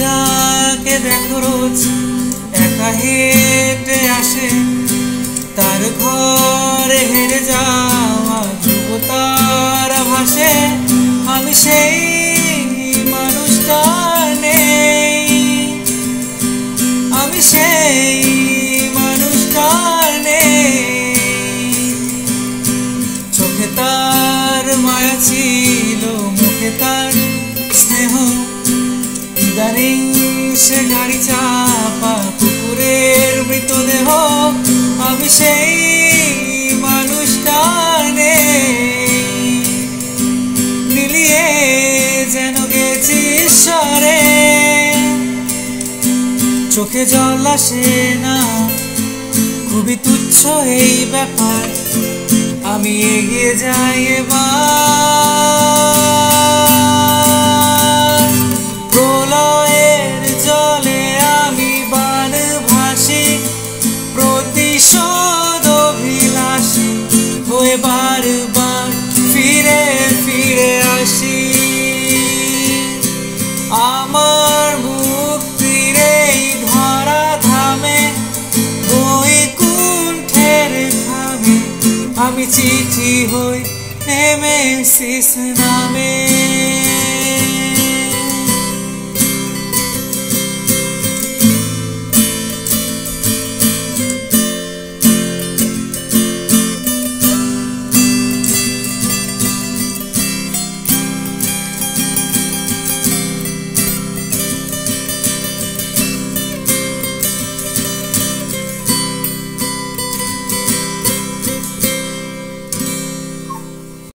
যাকে দেখো রোজ একা হেঁটে আসে, তার ঘরে হেরে যাওয়া ধ্রুবতারা ভাসে। আমি সেই মানুষটা নেই, আমি সেই মানুষটা নেই। চোখে তার মায়া ছিল, মুখে তার স্নেহ, ইদানিং সে গাড়ি চাপা কুকুরের মৃতদেহ। আমি সেই মানুষটা নেই, মিলিয়ে যেন গেছি ঈশ্বরে। চোখে জল আসে না, খুবই তুচ্ছ এই ব্যাপার। আমি এগিয়ে যাই এবার, প্রলয়ের জলে আমি বান ভাসি, প্রতিশোধ অভিলাষী হয়ে বারবার ফিরে ফিরে আসি। আমার মুক্তির এই ধরা ধামে, বৈকুণ্ঠের খামে আমি চিঠি হই নেমেসিস নামে।